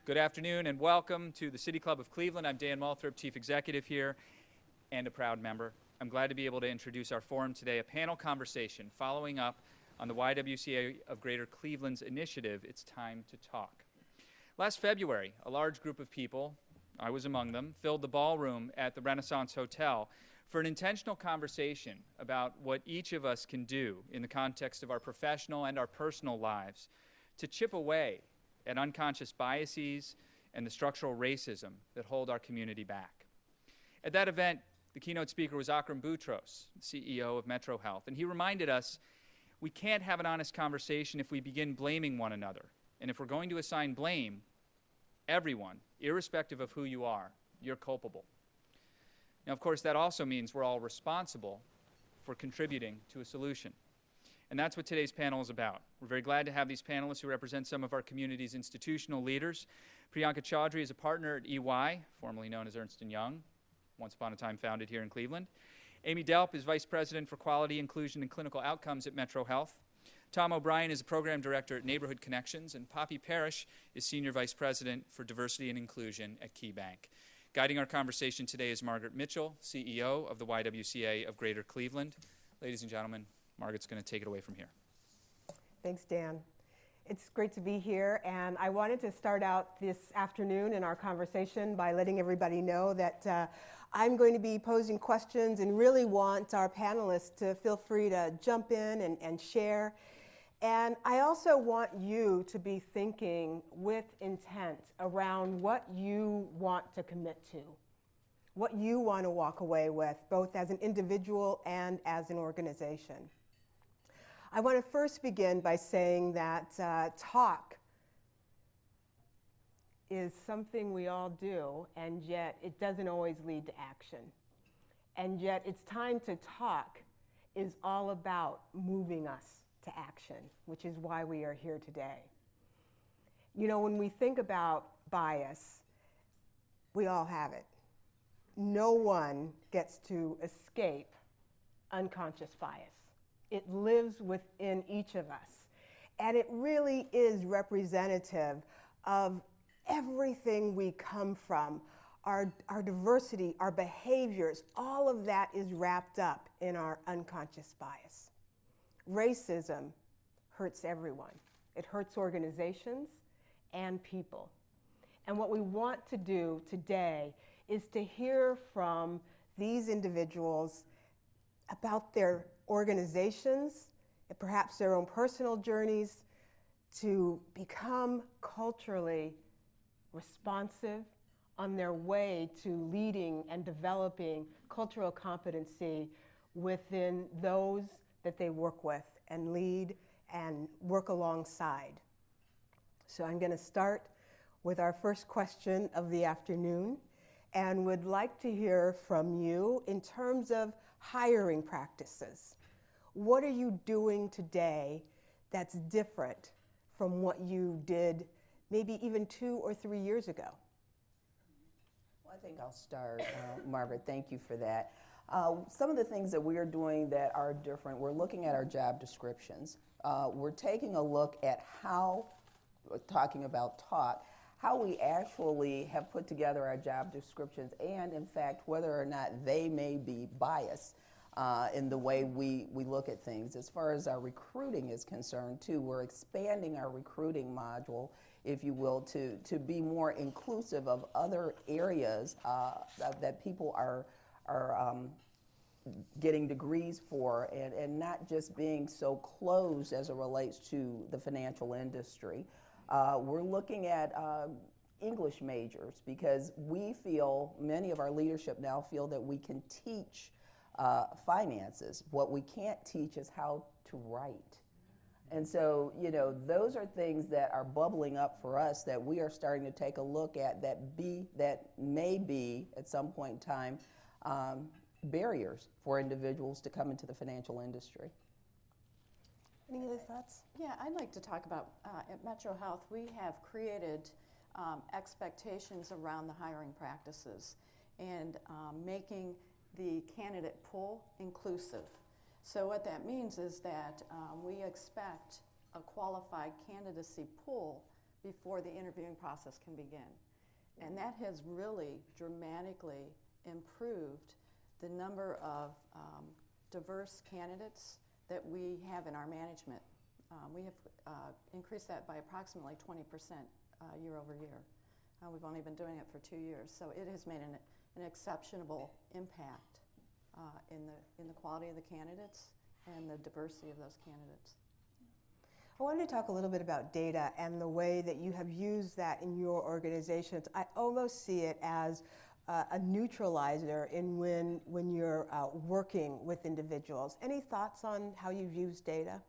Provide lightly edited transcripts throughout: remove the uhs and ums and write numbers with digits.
Good afternoon and welcome to the City Club of Cleveland. I'm Dan Malthrop, Chief Executive here and a proud member. I'm glad to be able to introduce our forum today, a panel conversation following up on the YWCA of Greater Cleveland's initiative, It's Time to Talk. Last February, a large group of people, I was among them, filled the ballroom at the Renaissance Hotel for an intentional conversation about what each of us can do in the context of our professional and our personal lives to chip away at unconscious biases and the structural racism that hold our community back. At that event, the keynote speaker was Akram Boutros, CEO of MetroHealth, and he reminded us we can't have an honest conversation if we begin blaming one another. And if we're going to assign blame, everyone, irrespective of who you are, you're culpable. Now, of course, that also means we're all responsible for contributing to a solution. And that's what today's panel is about. We're very glad to have these panelists who represent some of our community's institutional leaders. Priyanka Chaudhry is a partner at EY, formerly known as Ernst & Young, once upon a time founded here in Cleveland. Amy Delp is Vice President for Quality, Inclusion, and Clinical Outcomes at MetroHealth. Tom O'Brien is a Program Director at Neighborhood Connections, and Poppie Parish is Senior Vice President for Diversity and Inclusion at KeyBank. Guiding our conversation today is Margaret Mitchell, CEO of the YWCA of Greater Cleveland. Ladies and gentlemen, Margaret's going to take it away from here. Thanks, Dan. It's great to be here, and I wanted to start out this afternoon in our conversation by letting everybody know that I'm going to be posing questions and really want our panelists to feel free to jump in and share. And I also want you to be thinking with intent around what you want to commit to, what you want to walk away with, both as an individual and as an organization. I want to first begin by saying that talk is something we all do, and yet it doesn't always lead to action. And yet It's Time to Talk is all about moving us to action, which is why we are here today. You know, when we think about bias, we all have it. No one gets to escape unconscious bias. It lives within each of us. And it really is representative of everything we come from, our diversity, our behaviors, all of that is wrapped up in our unconscious bias. Racism hurts everyone. It hurts organizations and people. And what we want to do today is to hear from these individuals about their organizations, and perhaps their own personal journeys to become culturally responsive on their way to leading and developing cultural competency within those that they work with and lead and work alongside. So I'm going to start with our first question of the afternoon and would like to hear from you in terms of hiring practices. What are you doing today that's different from what you did maybe even 2 or 3 years ago? Well, I think I'll start, Margaret, thank you for that. Some of the things that we are doing that are different, we're looking at our job descriptions. We're taking a look at how, talking about talk, how we actually have put together our job descriptions and, in fact, whether or not they may be biased in the way we look at things. As far as our recruiting is concerned, too, we're expanding our recruiting module, if you will, to be more inclusive of other areas that people are getting degrees for and not just being so closed as it relates to the financial industry. We're looking at English majors because we feel, many of our leadership now feel that we can teach finances. What we can't teach is how to write. And so, you know, those are things that are bubbling up for us that we are starting to take a look at that may be, at some point in time, barriers for individuals to come into the financial industry. Any other thoughts? Yeah, I'd like to talk about, at MetroHealth, we have created expectations around the hiring practices and making the candidate pool inclusive. So what that means is that we expect a qualified candidacy pool before the interviewing process can begin. And that has really dramatically improved the number of diverse candidates that we have in our management. We have increased that by approximately 20% year over year. We've only been doing it for 2 years, so it has made an exceptional impact in the quality of the candidates and the diversity of those candidates. I wanted to talk a little bit about data and the way that you have used that in your organizations. I almost see it as a neutralizer in when you're working with individuals. Any thoughts on how you've used data?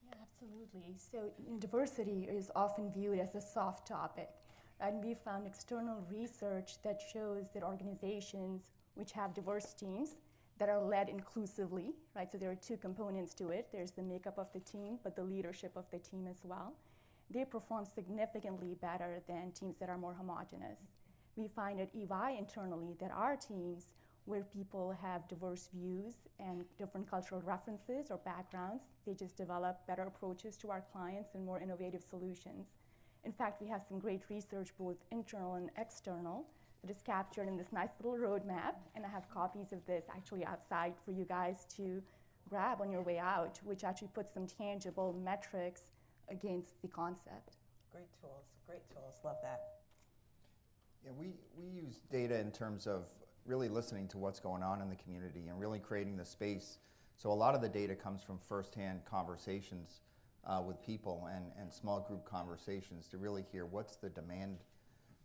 Yeah, absolutely. So diversity is often viewed as a soft topic. And we found external research that shows that organizations which have diverse teams that are led inclusively, right? So there are two components to it. There's the makeup of the team, but the leadership of the team as well. They perform significantly better than teams that are more homogenous. We find at EY internally that our teams, where people have diverse views and different cultural references or backgrounds, they just develop better approaches to our clients and more innovative solutions. In fact, we have some great research, both internal and external, that is captured in this nice little roadmap, and I have copies of this actually outside for you guys to grab on your way out, which actually puts some tangible metrics against the concept. Great tools, love that. Yeah, we use data in terms of really listening to what's going on in the community and really creating the space. So a lot of the data comes from firsthand conversations with people and small group conversations to really hear what's the demand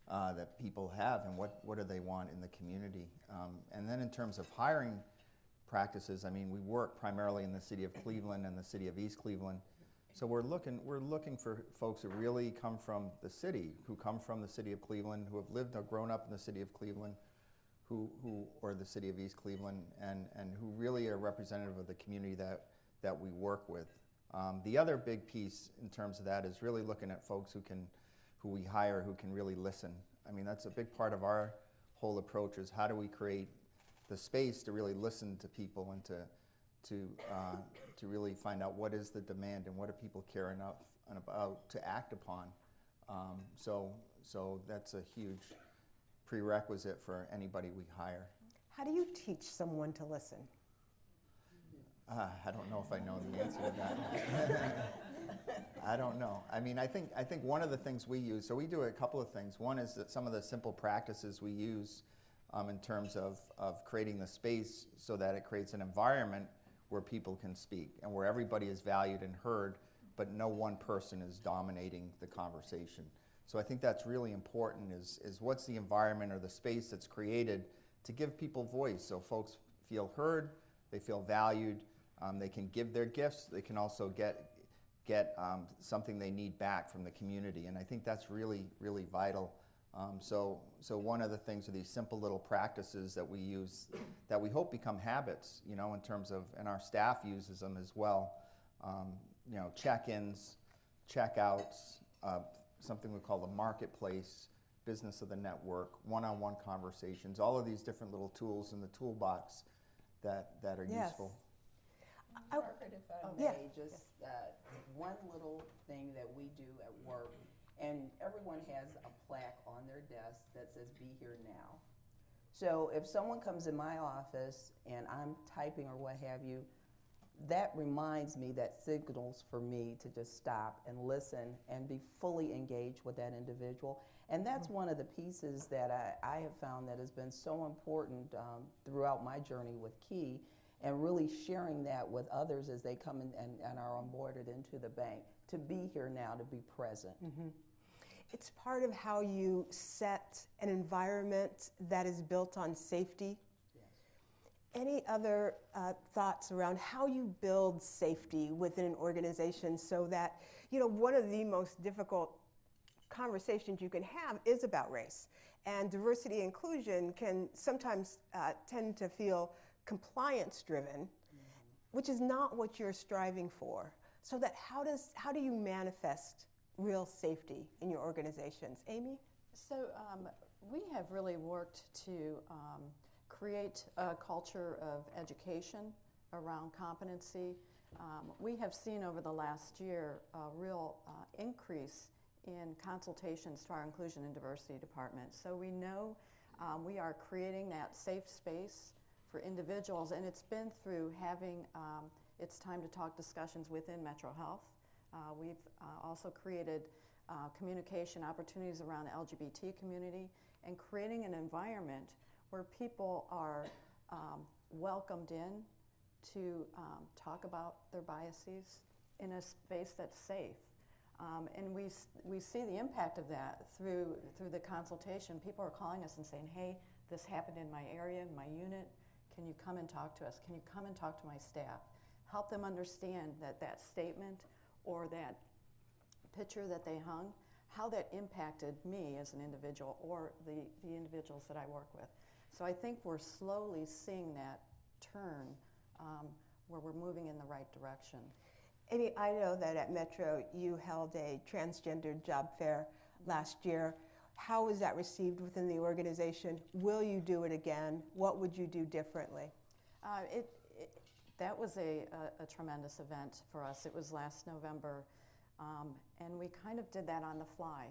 that people have and what do they want in the community. And then in terms of hiring practices, I mean, we work primarily in the city of Cleveland and the city of East Cleveland. So we're looking for folks who really come from the city, who come from the city of Cleveland, who have lived or grown up in the city of Cleveland, or the city of East Cleveland, and who really are representative of the community that we work with. The other big piece in terms of that is really looking at folks who we hire who can really listen. I mean, that's a big part of our whole approach is how do we create the space to really listen to people and to really find out what is the demand and what do people care enough about to act upon. So that's a huge prerequisite for anybody we hire. How do you teach someone to listen? I don't know if I know the answer to that. I don't know. I mean, I think one of the things we use, so we do a couple of things. One is that some of the simple practices we use in terms of creating the space so that it creates an environment where people can speak and where everybody is valued and heard, but no one person is dominating the conversation. So I think that's really important is what's the environment or the space that's created to give people voice so folks feel heard, they feel valued, they can give their gifts, they can also get something they need back from the community, and I think that's really, really vital. So one of the things are these simple little practices that we use that we hope become habits, you know, in terms of, and our staff uses them as well. You know, check-ins, check-outs, something we call the marketplace, business of the network, one-on-one conversations, all of these different little tools in the toolbox that are useful. Margaret, if I may, just one little thing that we do at work, and everyone has a plaque on their desk that says, "Be here now." So if someone comes in my office and I'm typing or what have you, that reminds me, that signals for me to just stop and listen and be fully engaged with that individual. And that's one of the pieces that I have found that has been so important throughout my journey with Key, and really sharing that with others as they come in and are onboarded into the bank, to be here now, to be present. Mm-hmm. It's part of how you set an environment that is built on safety. Yes. Any other thoughts around how you build safety within an organization so that, you know, one of the most difficult conversations you can have is about race, and diversity and inclusion can sometimes tend to feel compliance driven, which is not what you're striving for. So that how do you manifest real safety in your organizations? Amy? So we have really worked to create a culture of education around competency. We have seen over the last year a real increase in consultations to our Inclusion and Diversity Department. So we know we are creating that safe space for individuals, and it's been through having It's Time to Talk discussions within MetroHealth. We've also created communication opportunities around the LGBT community and creating an environment where people are welcomed in to talk about their biases in a space that's safe. And we see the impact of that through the consultation. People are calling us and saying, hey, this happened in my area, in my unit. Can you come and talk to us? Can you come and talk to my staff? Help them understand that that statement or that picture that they hung, how that impacted me as an individual or the individuals that I work with. So I think we're slowly seeing that turn where we're moving in the right direction. Amy, I know that at Metro you held a transgender job fair last year. How was that received within the organization? Will you do it again? What would you do differently? That was a tremendous event for us. It was last November, and we kind of did that on the fly.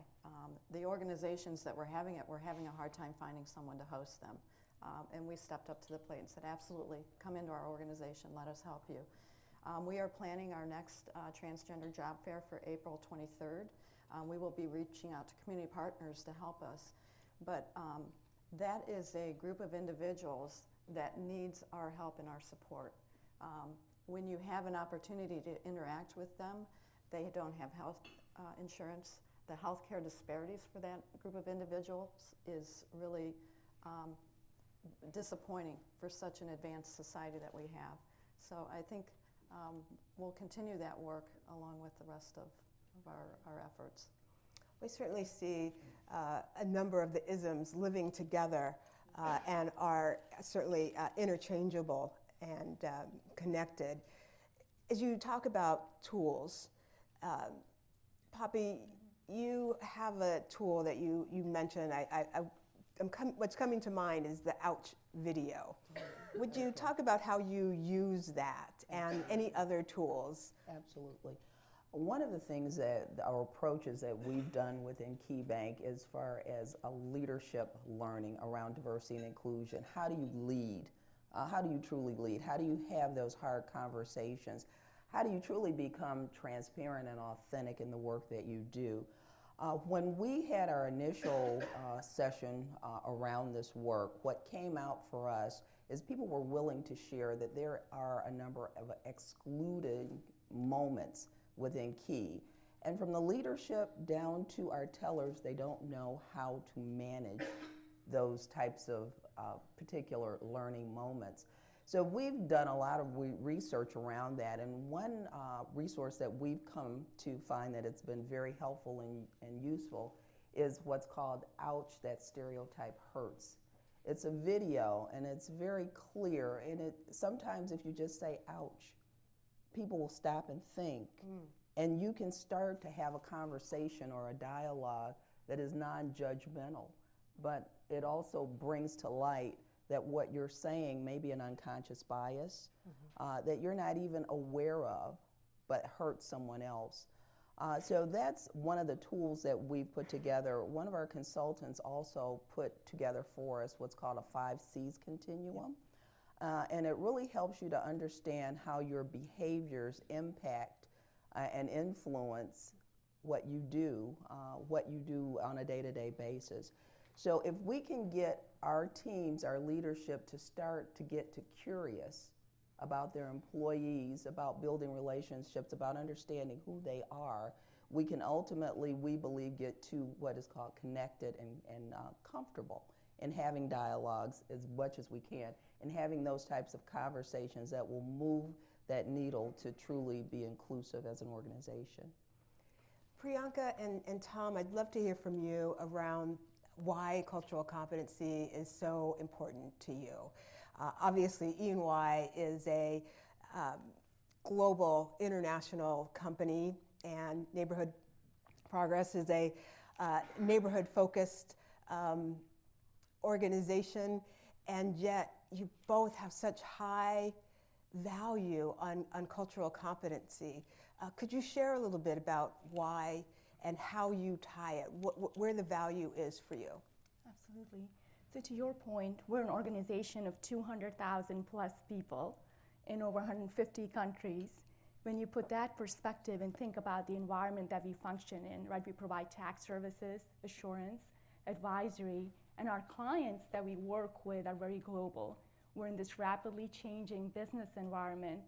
The organizations that were having it were having a hard time finding someone to host them, and we stepped up to the plate and said, absolutely, come into our organization, let us help you. We are planning our next transgender job fair for April 23rd. We will be reaching out to community partners to help us. But that is a group of individuals that needs our help and our support. When you have an opportunity to interact with them, they don't have health insurance. The healthcare disparities for that group of individuals is really disappointing for such an advanced society that we have. So I think we'll continue that work along with the rest of our efforts. We certainly see a number of the isms living together and are certainly interchangeable and connected. As you talk about tools, Poppie, you have a tool that you mentioned. What's coming to mind is the Ouch video. Would you talk about how you use that and any other tools? Absolutely. One of the things that our approaches that we've done within KeyBank as far as a leadership learning around diversity and inclusion, how do you lead? How do you truly lead? How do you have those hard conversations? How do you truly become transparent and authentic in the work that you do? When we had our initial session around this work, what came out for us is people were willing to share that there are a number of excluded moments within Key. And from the leadership down to our tellers, they don't know how to manage those types of particular learning moments. So we've done a lot of research around that, and one resource that we've come to find that it's been very helpful and useful is what's called Ouch, That Stereotype Hurts. It's a video, and it's very clear, and sometimes if you just say ouch, people will stop and think, and you can start to have a conversation or a dialogue that is non-judgmental, but it also brings to light that what you're saying may be an unconscious bias that you're not even aware of, but hurts someone else. So that's one of the tools that we've put together. One of our consultants also put together for us what's called a 5 C's continuum. And it really helps you to understand how your behaviors impact and influence what you do on a day-to-day basis. So if we can get our teams, our leadership to start to get curious about their employees, about building relationships, about understanding who they are, we can ultimately, we believe, get to what is called connected and comfortable in having dialogues as much as we can and having those types of conversations that will move that needle to truly be inclusive as an organization. Priyanka and Tom, I'd love to hear from you around why cultural competency is so important to you. Obviously, E&Y is a global, international company, and Neighborhood Progress is a neighborhood-focused organization, and yet you both have such high value on cultural competency. Could you share a little bit about why and how you tie it, where the value is for you. Absolutely. So to your point, we're an organization of 200,000 plus people in over 150 countries. When you put that perspective and think about the environment that we function in, right? We provide tax services, assurance, advisory, and our clients that we work with are very global. We're in this rapidly changing business environment.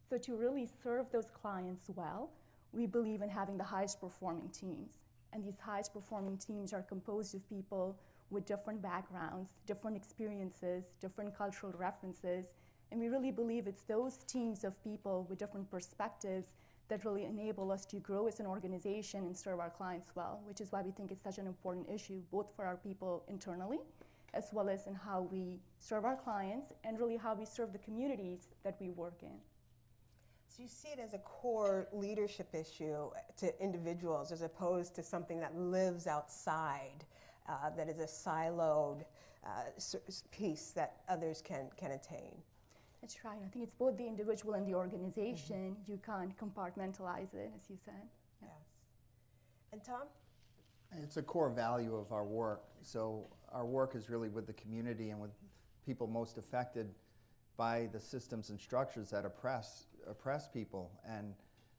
So to really serve those clients well, we believe in having the highest performing teams. And these highest performing teams are composed of people with different backgrounds, different experiences, different cultural references. And we really believe it's those teams of people with different perspectives that really enable us to grow as an organization and serve our clients well, which is why we think it's such an important issue, both for our people internally, as well as in how we serve our clients and really how we serve the communities that we work in. So you see it as a core leadership issue to individuals as opposed to something that lives outside, that is a siloed piece that others can attain. That's right. I think it's both the individual and the organization. You can't compartmentalize it, as you said. Yeah. Yes. And Tom? It's a core value of our work. So our work is really with the community and with people most affected by the systems and structures that oppress people. And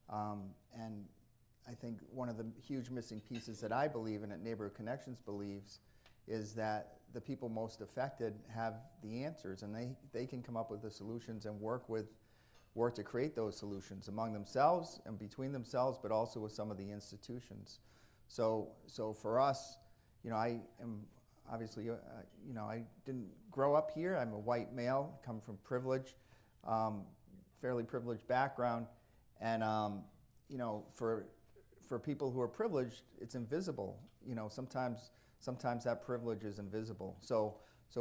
I think one of the huge missing pieces that I believe and that Neighborhood Connections believes is that the people most affected have the answers, and they can come up with the solutions and work to create those solutions among themselves and between themselves, but also with some of the institutions. So for us, I am obviously, I didn't grow up here. I'm a white male, come from privilege, fairly privileged background, and for people who are privileged, it's invisible. Sometimes that privilege is invisible. So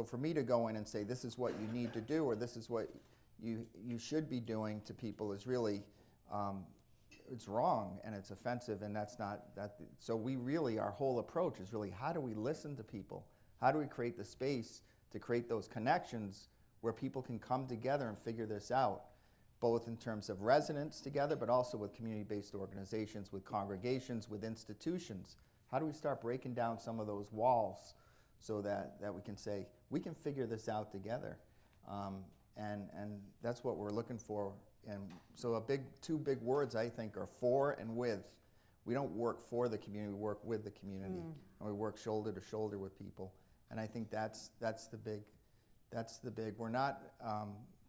for me to go in and say this is what you need to do or this is what you should be doing to people is really it's wrong and it's offensive, and that's not that. So we really, our whole approach is really, how do we listen to people? How do we create the space to create those connections where people can come together and figure this out, both in terms of residents together, but also with community-based organizations, with congregations, with institutions. How do we start breaking down some of those walls so that we can say, we can figure this out together? And that's what we're looking for. And so two big words, I think, are for and with. We don't work for the community, we work with the community. And we work shoulder to shoulder with people. And I think that's the big, we're not,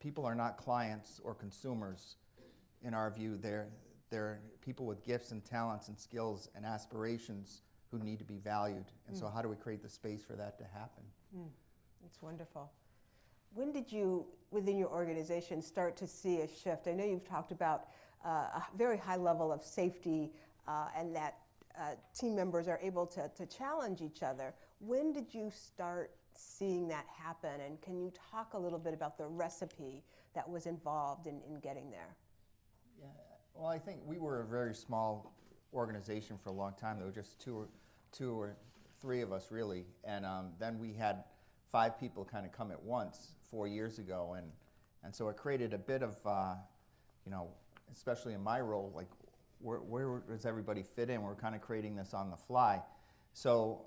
people are not clients or consumers in our view. They're people with gifts and talents and skills and aspirations who need to be valued. And so how do we create the space for that to happen? That's wonderful. When did you, within your organization, start to see a shift? I know you've talked about a very high level of safety and that team members are able to challenge each other. When did you start seeing that happen? And can you talk a little bit about the recipe that was involved in getting there? Yeah, well, I think we were a very small organization for a long time. There were just two or three of us, really. And then we had 5 people kind of come at once 4 years ago. And so it created a bit of, especially in my role, like where does everybody fit in? We're kind of creating this on the fly. So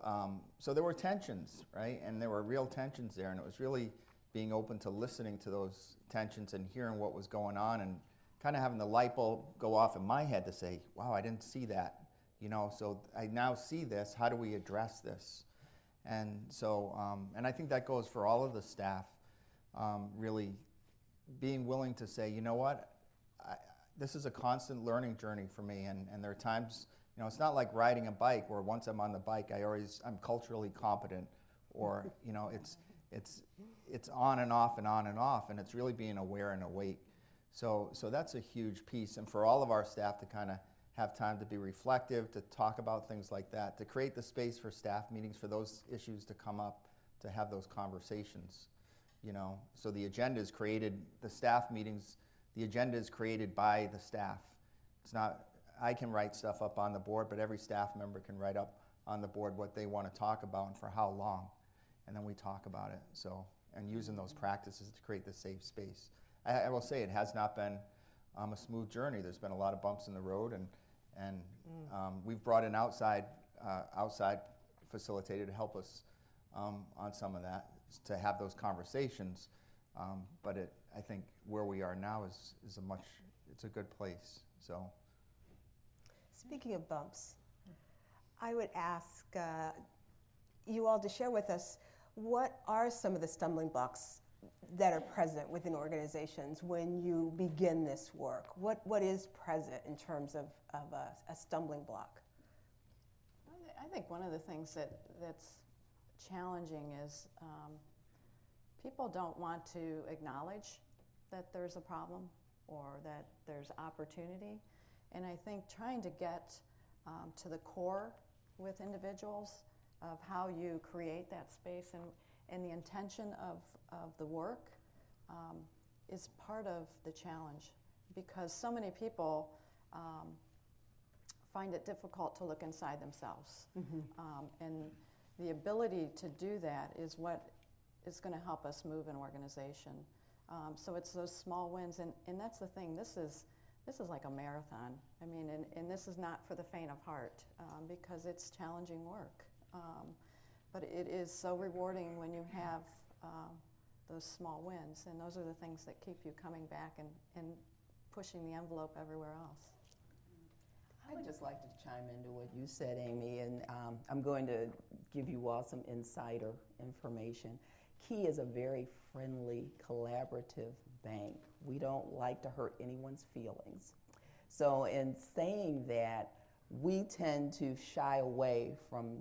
there were tensions, right? And there were real tensions there. And it was really being open to listening to those tensions and hearing what was going on and kind of having the light bulb go off in my head to say, wow, I didn't see that. So I now see this. How do we address this? And so, and I think that goes for all of the staff, really being willing to say, you know what, this is a constant learning journey for me. And there are times, it's not like riding a bike where once I'm on the bike, I'm culturally competent, or, it's on and off and on and off, and it's really being aware and awake. So that's a huge piece. And for all of our staff to kind of have time to be reflective, to talk about things like that, to create the space for staff meetings for those issues to come up, to have those conversations, So the agenda is created, the staff meetings, the agenda is created by the staff. It's not, I can write stuff up on the board, but every staff member can write up on the board what they want to talk about and for how long. And then we talk about it. So, and using those practices to create the safe space. I will say it has not been a smooth journey. There's been a lot of bumps in the road, And we've brought in outside facilitator to help us on some of that, to have those conversations. But I think where we are now is it's a good place. So, Speaking of bumps, I would ask you all to share with us what are some of the stumbling blocks that are present within organizations when you begin this work? What is present in terms of a stumbling block? I think one of the things that's challenging is people don't want to acknowledge that there's a problem or that there's opportunity. And I think trying to get to the core with individuals of how you create that space and the intention of the work is part of the challenge, because so many people find it difficult to look inside themselves. And the ability to do that is what is going to help us move an organization. So it's those small wins, and that's the thing. This is like a marathon. I mean, and this is not for the faint of heart, because it's challenging work. But it is so rewarding when you have those small wins, and those are the things that keep you coming back and pushing the envelope everywhere else. I would just like to chime into what you said, Amy, and I'm going to give you all some insider information. Key is a very friendly, collaborative bank. We don't like to hurt anyone's feelings. So in saying that, we tend to shy away from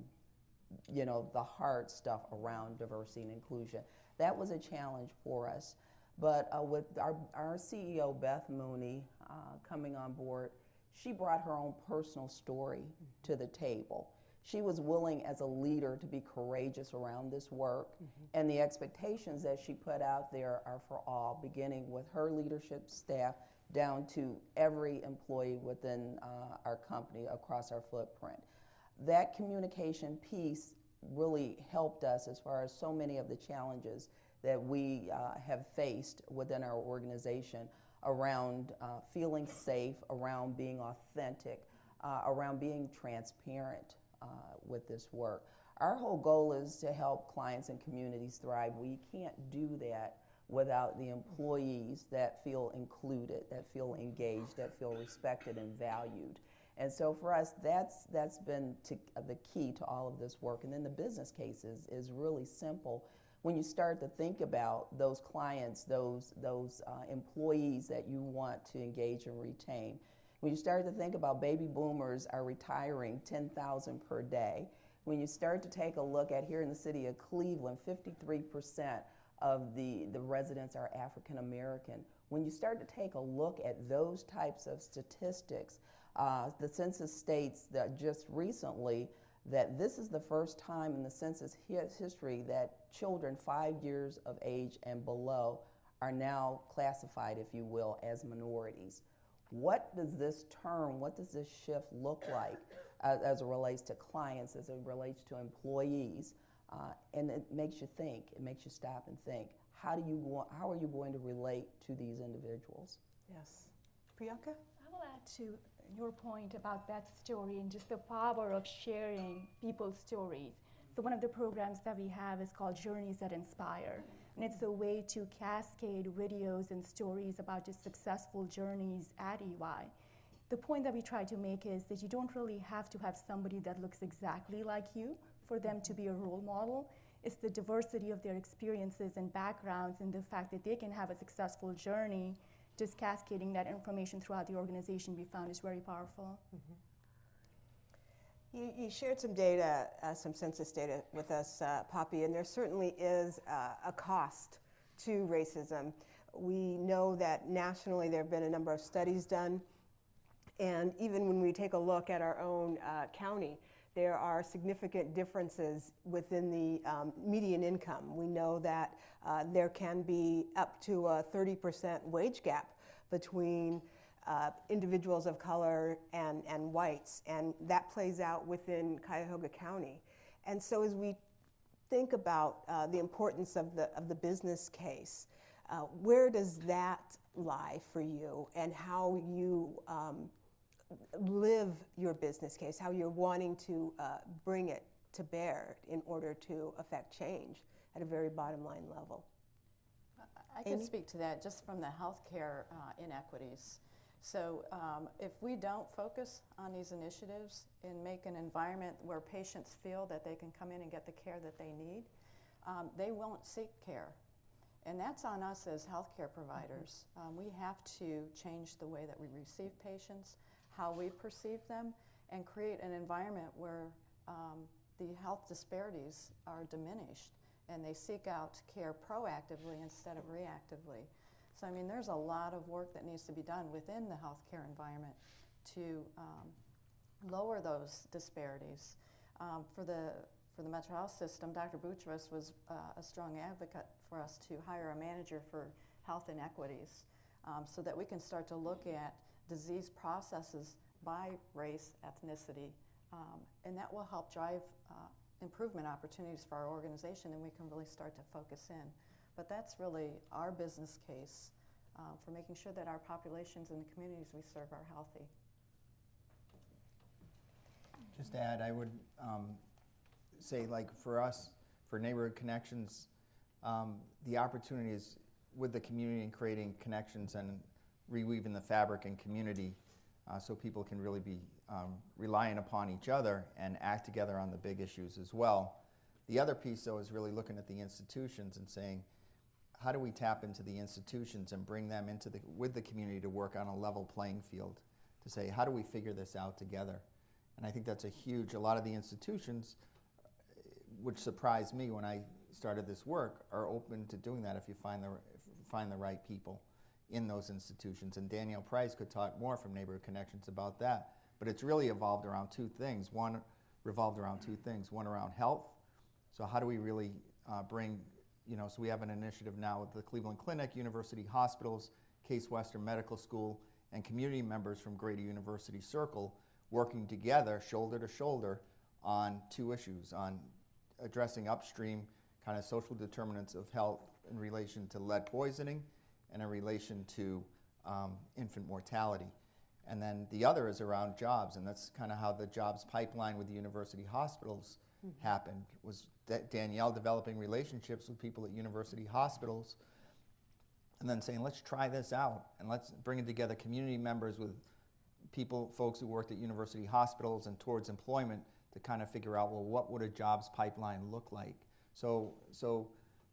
the hard stuff around diversity and inclusion. That was a challenge for us. But with our CEO, Beth Mooney, coming on board, she brought her own personal story to the table. She was willing as a leader to be courageous around this work, and the expectations that she put out there are for all, beginning with her leadership staff down to every employee within our company across our footprint. That communication piece really helped us as far as so many of the challenges that we have faced within our organization around feeling safe, around being authentic, around being transparent with this work. Our whole goal is to help clients and communities thrive. We can't do that without the employees that feel included, that feel engaged, that feel respected and valued. And so for us, that's been the key to all of this work. And then the business case is really simple. When you start to think about those clients, those employees that you want to engage and retain, when you start to think about baby boomers are retiring 10,000 per day, when you start to take a look at here in the city of Cleveland, 53% of the residents are African American. When you start to take a look at those types of statistics, the census states that just recently that this is the first time in the census history that children 5 years of age and below are now classified, if you will, as minorities. What does this shift look like as it relates to clients, as it relates to employees? And it makes you think, it makes you stop and think, how are you going to relate to these individuals? Yes. Priyanka? I will add to your point about that story and just the power of sharing people's stories. So one of the programs that we have is called Journeys That Inspire. And it's a way to cascade videos and stories about just successful journeys at EY. The point that we try to make is that you don't really have to have somebody that looks exactly like you for them to be a role model. It's the diversity of their experiences and backgrounds and the fact that they can have a successful journey. Just cascading that information throughout the organization we found is very powerful. You shared some data, some census data with us, Poppie, and there certainly is a cost to racism. We know that nationally there have been a number of studies done, and even when we take a look at our own county, there are significant differences within the median income. We know that there can be up to a 30% wage gap between individuals of color and whites, and that plays out within Cuyahoga County. And so as we think about the importance of the business case, where does that lie for you, and how you live your business case, how you're wanting to bring it to bear in order to affect change at a very bottom line level. I can Amy? speak to that just from the healthcare inequities. So if we don't focus on these initiatives and make an environment where patients feel that they can come in and get the care that they need, they won't seek care. And that's on us as healthcare providers. We have to change the way that we receive patients, how we perceive them, and create an environment where the health disparities are diminished and they seek out care proactively instead of reactively. So, I mean, there's a lot of work that needs to be done within the healthcare environment to lower those disparities. For the MetroHealth system, Dr. Boutros was a strong advocate for us to hire a manager for health inequities so that we can start to look at disease processes by race, ethnicity, and that will help drive improvement opportunities for our organization, and we can really start to focus in. But that's really our business case for making sure that our populations and the communities we serve are healthy. Just to add, I would say, like for us, for Neighborhood Connections, the opportunities with the community and creating connections and reweaving the fabric and community so people can really be reliant upon each other and act together on the big issues as well. The other piece, though, is really looking at the institutions and saying, how do we tap into the institutions and bring them into with the community to work on a level playing field, to say, how do we figure this out together? And I think that's a lot of the institutions, which surprised me when I started this work, are open to doing that if you find the right people in those institutions. And Danielle Price could talk more from Neighborhood Connections about that. But it's really evolved around two things. One around health. So how do we really bring, so we have an initiative now with the Cleveland Clinic, University Hospitals, Case Western Medical School, and community members from Grady University Circle working together, shoulder to shoulder, on two issues, on addressing upstream kind of social determinants of health in relation to lead poisoning and in relation to infant mortality. And then the other is around jobs, and that's kind of how the jobs pipeline with the university hospitals happened, was Danielle developing relationships with people at university hospitals and then saying, let's try this out and let's bring it together, community members with folks who worked at university hospitals and towards employment to kind of figure out, well, what would a jobs pipeline look like? So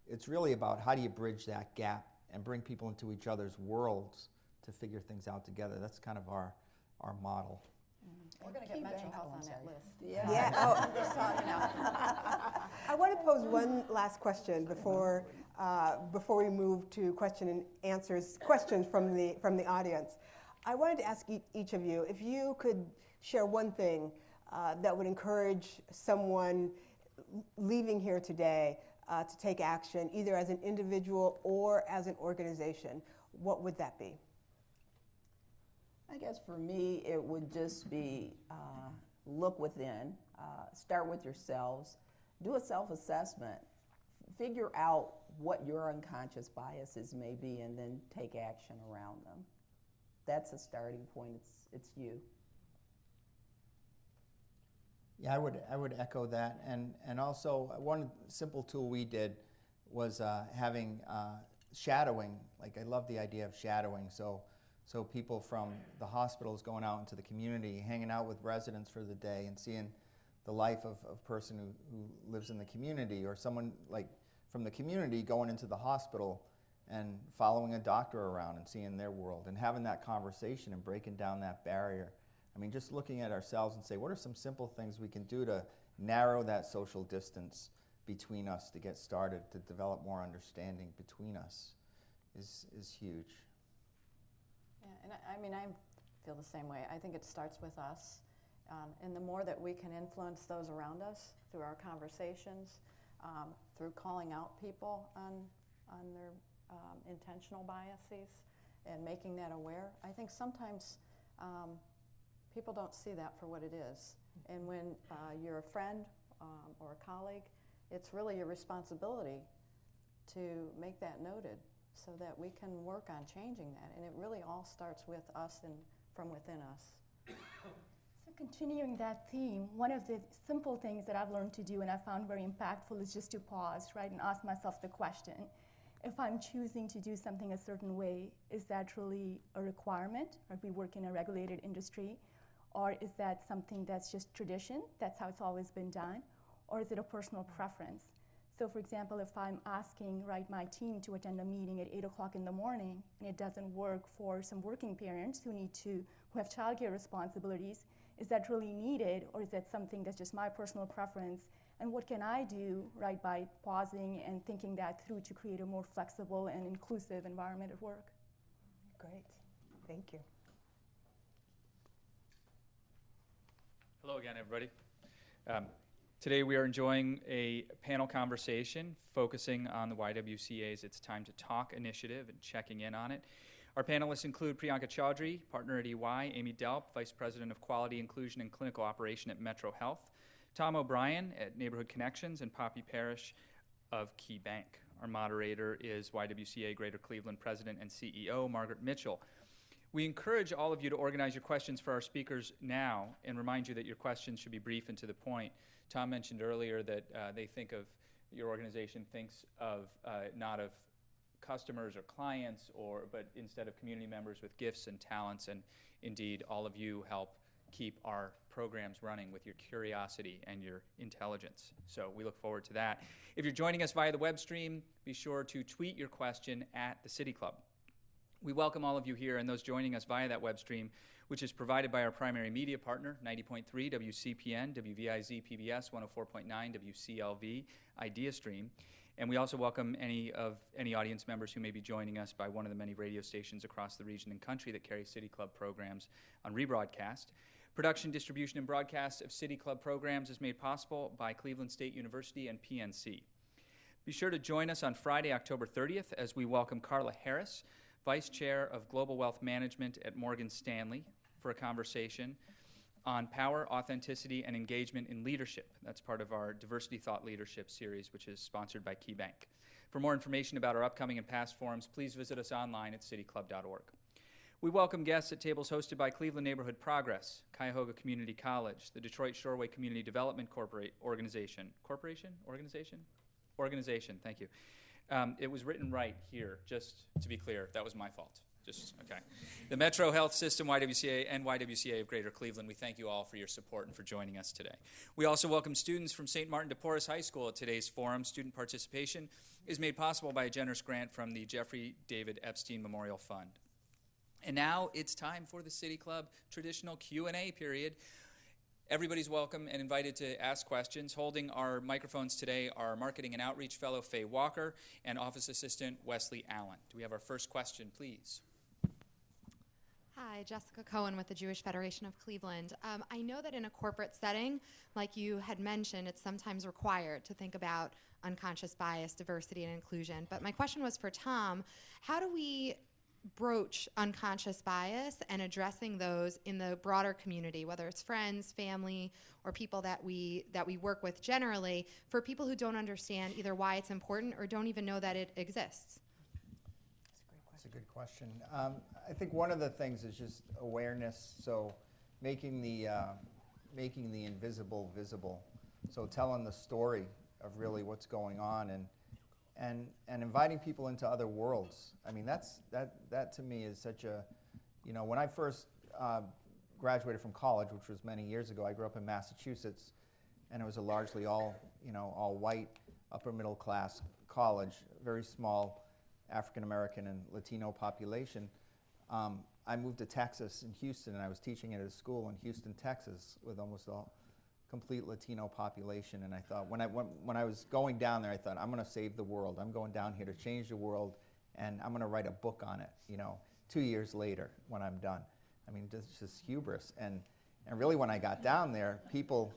it's really about how do you bridge that gap and bring people into each other's worlds to figure things out together. That's kind of our model. We're going to get MetroHealth on that list. Yeah. I'm just talking now. I want to pose one last question before we move to questions from the audience. I wanted to ask each of you if you could share one thing that would encourage someone leaving here today to take action, either as an individual or as an organization. What would that be? I guess for me, it would just be look within, start with yourselves, do a self-assessment, figure out what your unconscious biases may be, and then take action around them. That's a starting point. It's you. Yeah, I would echo that, and also one simple tool we did was having shadowing. Like, I love the idea of shadowing. So people from the hospitals going out into the community, hanging out with residents for the day and seeing the life of a person who lives in the community, or someone like from the community going into the hospital and following a doctor around and seeing their world and having that conversation and breaking down that barrier. I mean, just looking at ourselves and say, what are some simple things we can do to narrow that social distance between us to get started, to develop more understanding between us is huge. Yeah, and I mean, I feel the same way. I think it starts with us. And the more that we can influence those around us through our conversations, through calling out people on their intentional biases and making that aware, I think sometimes people don't see that for what it is. And when you're a friend or a colleague, it's really your responsibility to make that noted so that we can work on changing that. And it really all starts with us and from within us. continuing that theme, one of the simple things that I've learned to do and I found very impactful is just to pause, right, and ask myself the question, if I'm choosing to do something a certain way, is that really a requirement? Or if we work in a regulated industry, or is that something that's just tradition, that's how it's always been done, or is it a personal preference? So for example, if I'm asking, right, my team to attend a meeting at 8 o'clock in the morning, and it doesn't work for some working parents who have childcare responsibilities, is that really needed, or is that something that's just my personal preference? And what can I do, right, by pausing and thinking that through to create a more flexible and inclusive environment at work? Great. Thank you. Hello again, everybody. Today we are enjoying a panel conversation focusing on the YWCA's It's Time to Talk initiative and checking in on it. Our panelists include Priyanka Chaudhry, partner at EY, Amy Delp, Vice President of Quality, Inclusion, and Clinical Operation at MetroHealth, Tom O'Brien at Neighborhood Connections, and Poppie Parish of KeyBank. Our moderator is YWCA Greater Cleveland President and CEO, Margaret Mitchell. We encourage all of you to organize your questions for our speakers now and remind you that your questions should be brief and to the point. Tom mentioned earlier that they think of, your organization thinks of not of customers or clients, but instead of community members with gifts and talents, and indeed all of you help keep our programs running with your curiosity and your intelligence. So we look forward to that. If you're joining us via the web stream, be sure to tweet your question at the City Club. We welcome all of you here and those joining us via that web stream, which is provided by our primary media partner, 90.3 WCPN, WVIZ PBS, 104.9 WCLV, Idea Stream. And we also welcome any audience members who may be joining us by one of the many radio stations across the region and country that carry City Club programs on rebroadcast. Production, distribution, and broadcast of City Club programs is made possible by Cleveland State University and PNC. Be sure to join us on Friday, October 30th, as we welcome Carla Harris, Vice Chair of Global Wealth Management at Morgan Stanley, for a conversation on power, authenticity, and engagement in leadership. That's part of our Diversity Thought Leadership series, which is sponsored by KeyBank. For more information about our upcoming and past forums, please visit us online at cityclub.org. We welcome guests at tables hosted by Cleveland Neighborhood Progress, Cuyahoga Community College, the Detroit Shoreway Community Development Organization, thank you. It was written right here, just to be clear. That was my fault. Okay. The MetroHealth System, YWCA, and YWCA of Greater Cleveland, we thank you all for your support and for joining us today. We also welcome students from St. Martin de Porres High School at today's forum. Student participation is made possible by a generous grant from the Jeffrey David Epstein Memorial Fund. And now it's time for the City Club traditional Q&A period. Everybody's welcome and invited to ask questions. Holding our microphones today are Marketing and Outreach Fellow Faye Walker and Office Assistant Wesley Allen. Do we have our first question, please? Hi, Jessica Cohen with the Jewish Federation of Cleveland. I know that in a corporate setting, like you had mentioned, it's sometimes required to think about unconscious bias, diversity, and inclusion. But my question was for Tom. How do we broach unconscious bias and addressing those in the broader community, whether it's friends, family, or people that we work with generally, for people who don't understand either why it's important or don't even know that it exists? That's a good question. I think one of the things is just awareness. So making the invisible visible. So telling the story of really what's going on and inviting people into other worlds. I mean, that to me is such a, when I first graduated from college, which was many years ago, I grew up in Massachusetts, and it was a largely all white, upper middle class college, very small African American and Latino population. I moved to Texas in Houston, and I was teaching at a school in Houston, Texas, with almost a complete Latino population. And I thought, when I was going down there, I thought, I'm going to save the world. I'm going down here to change the world, and I'm going to write a book on it. 2 years later, when I'm done. I mean, just hubris. And really, when I got down there, people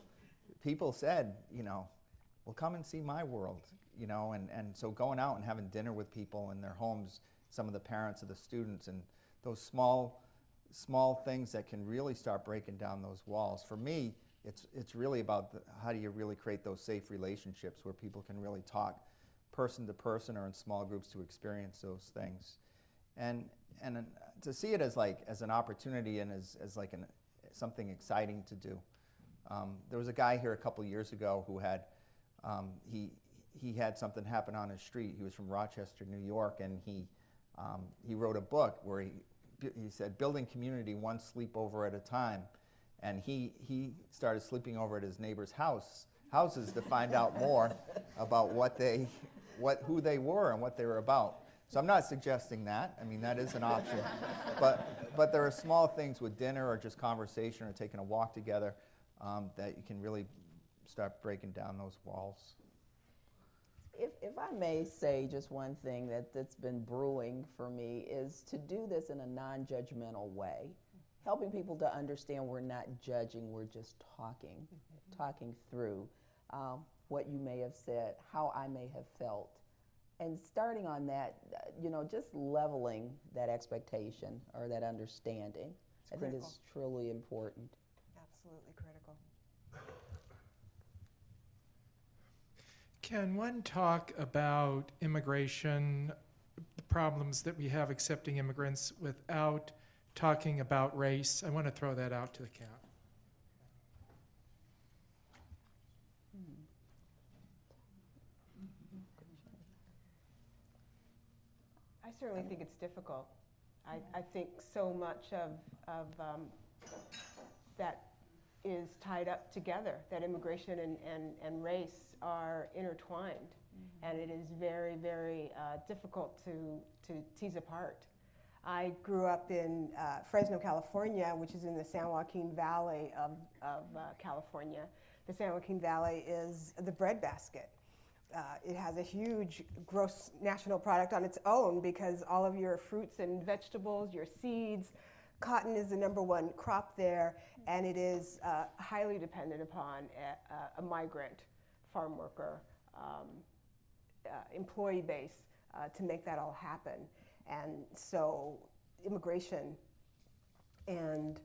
said, well, come and see my world. And so going out and having dinner with people in their homes, some of the parents of the students, and those small things that can really start breaking down those walls. For me, it's really about how do you really create those safe relationships where people can really talk person to person or in small groups to experience those things, and to see it as an opportunity and as like something exciting to do. There was a guy here a couple years ago who had, he had something happen on his street. He was from Rochester, New York, and he wrote a book where he said, building community one sleepover at a time. And he started sleeping over at his neighbor's houses to find out more about who they were and what they were about. So I'm not suggesting that. I mean, that is an option. But there are small things with dinner or just conversation or taking a walk together that you can really start breaking down those walls. If I may say just one thing that's been brewing for me is to do this in a non-judgmental way, helping people to understand we're not judging, we're just talking through what you may have said, how I may have felt, and starting on that, just leveling that expectation or that understanding, I think is truly important. Absolutely critical. Can one talk about immigration, the problems that we have accepting immigrants without talking about race? I want to throw that out to the count. I certainly think it's difficult. I think so much of that is tied up together, that immigration and race are intertwined. And it is very, very difficult to tease apart. I grew up in Fresno, California, which is in the San Joaquin Valley of California. The San Joaquin Valley is the breadbasket. It has a huge gross national product on its own because all of your fruits and vegetables, your seeds, cotton is the #1 crop there, and it is highly dependent upon a migrant farm worker employee base to make that all happen. And so immigration and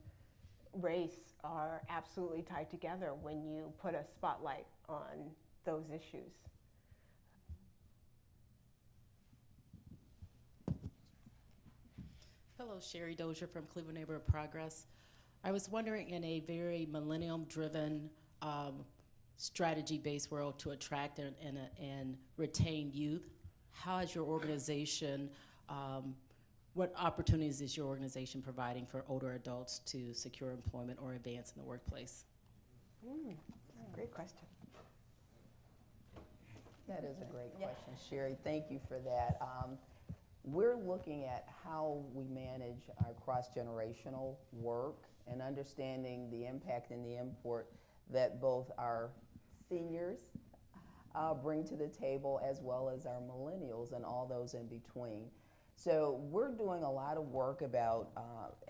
race are absolutely tied together when you put a spotlight on those issues. Hello, Sherry Dozier from Cleveland Neighborhood Progress. I was wondering, in a very millennium-driven, strategy-based world to attract and retain youth, how is your organization, what opportunities is your organization providing for older adults to secure employment or advance in the workplace? Great question. That is a great question, Sherry. Thank you for that. We're looking at how we manage our cross-generational work and understanding the impact and the import that both our seniors bring to the table as well as our millennials and all those in between. So we're doing a lot of work about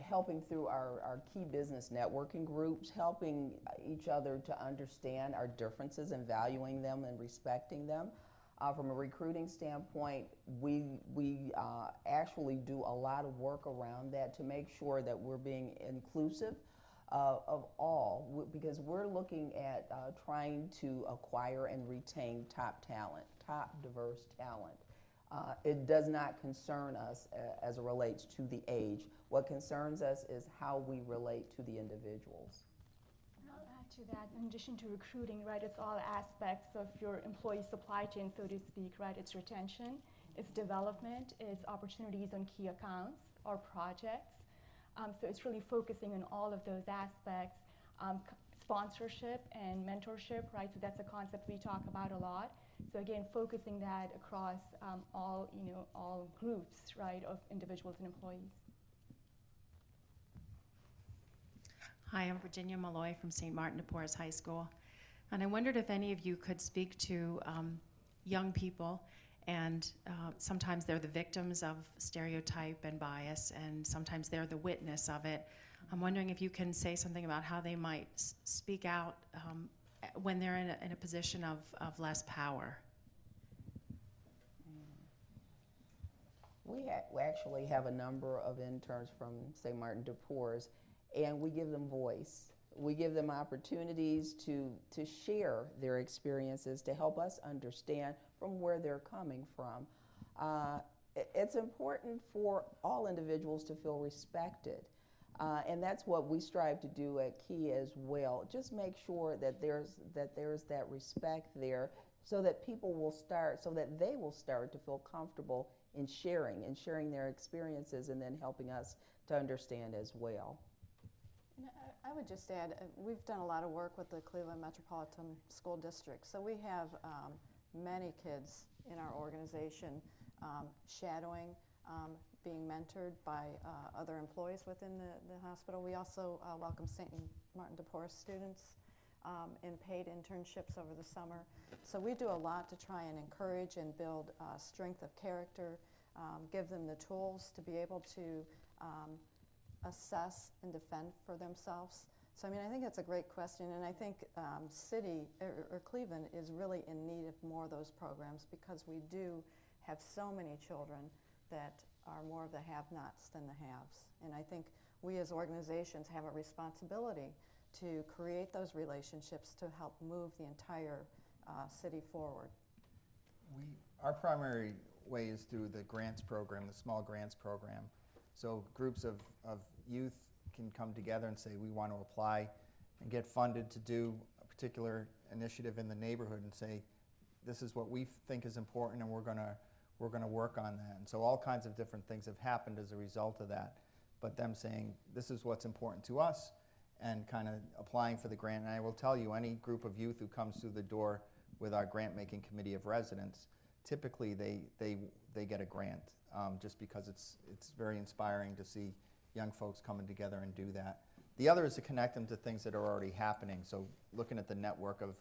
helping through our key business networking groups, helping each other to understand our differences and valuing them and respecting them. From a recruiting standpoint, we actually do a lot of work around that to make sure that we're being inclusive of all, because we're looking at trying to acquire and retain top talent, top diverse talent. It does not concern us as it relates to the age. What concerns us is how we relate to the individuals. I'll add to that, in addition to recruiting, right, it's all aspects of your employee supply chain, so to speak, right? It's retention, it's development, it's opportunities on key accounts or projects. So it's really focusing on all of those aspects. Sponsorship and mentorship, right? So that's a concept we talk about a lot. So again, focusing that across all groups, right, of individuals and employees. Hi, I'm Virginia Malloy from St. Martin de Porres High School. And I wondered if any of you could speak to young people, and sometimes they're the victims of stereotype and bias, and sometimes they're the witness of it. I'm wondering if you can say something about how they might speak out when they're in a position of less power. We actually have a number of interns from St. Martin de Porres, and we give them voice. We give them opportunities to share their experiences, to help us understand from where they're coming from. It's important for all individuals to feel respected. And that's what we strive to do at Key as well. Just make sure that there's that respect there, so that people will start, so that they will start to feel comfortable in sharing their experiences, and then helping us to understand as well. And I would just add, we've done a lot of work with the Cleveland Metropolitan School District. So we have many kids in our organization shadowing, being mentored by other employees within the hospital. We also welcome St. Martin de Porres students in paid internships over the summer. So we do a lot to try and encourage and build strength of character, give them the tools to be able to assess and defend for themselves. So I mean, I think that's a great question, and I think Cleveland is really in need of more of those programs, because we do have so many children that are more of the have-nots than the haves. And I think we as organizations have a responsibility to create those relationships to help move the entire city forward. Our primary way is through the grants program, the small grants program. So groups of youth can come together and say, we want to apply and get funded to do a particular initiative in the neighborhood, and say, this is what we think is important, and we're going to work on that. And so all kinds of different things have happened as a result of that. But them saying, this is what's important to us, and kind of applying for the grant. And I will tell you, any group of youth who comes through the door with our grant-making committee of residents, typically they get a grant, just because it's very inspiring to see young folks coming together and do that. The other is to connect them to things that are already happening. So looking at the network of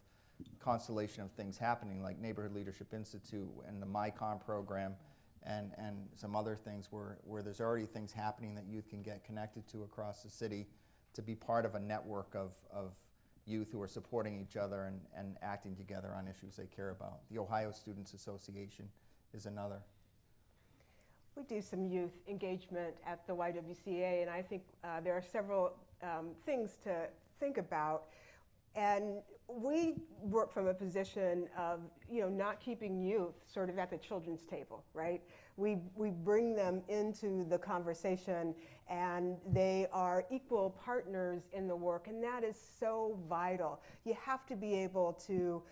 constellation of things happening, like Neighborhood Leadership Institute and the MyCon program, and some other things where there's already things happening that youth can get connected to across the city, to be part of a network of youth who are supporting each other and acting together on issues they care about. The Ohio Students Association is another. We do some youth engagement at the YWCA, and I think there are several things to think about. And we work from a position of, not keeping youth sort of at the children's table, right? We bring them into the conversation, and they are equal partners in the work, and that is so vital. You have to be able to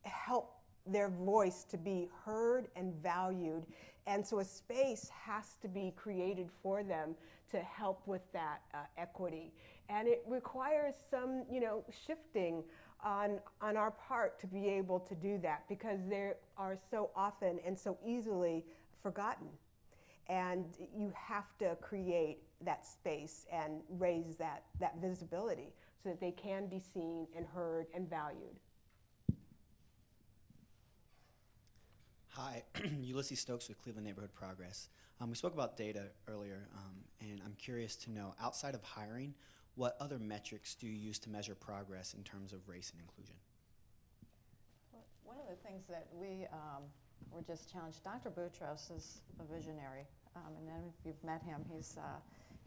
help their voice to be heard and valued, and so a space has to be created for them to help with that equity. And it requires some, shifting on our part to be able to do that, because they are so often and so easily forgotten. And you have to create that space and raise that visibility so that they can be seen and heard and valued. Hi, Ulysses Stokes with Cleveland Neighborhood Progress. We spoke about data earlier, and I'm curious to know, outside of hiring, what other metrics do you use to measure progress in terms of race and inclusion? Well, one of the things that we were just challenged, Dr. Boutros is a visionary, and then if you've met him,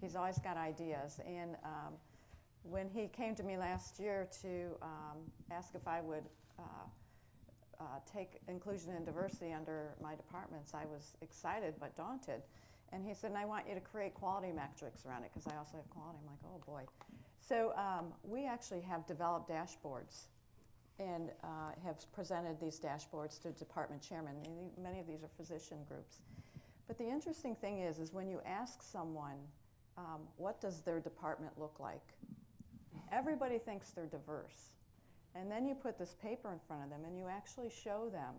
he's always got ideas. And when he came to me last year to ask if I would take inclusion and diversity under my departments, I was excited but daunted. And he said, and I want you to create quality metrics around it, because I also have quality. I'm like, oh boy. So we actually have developed dashboards and have presented these dashboards to department chairmen. Many of these are physician groups. But the interesting thing is when you ask someone, what does their department look like? Everybody thinks they're diverse. And then you put this paper in front of them and you actually show them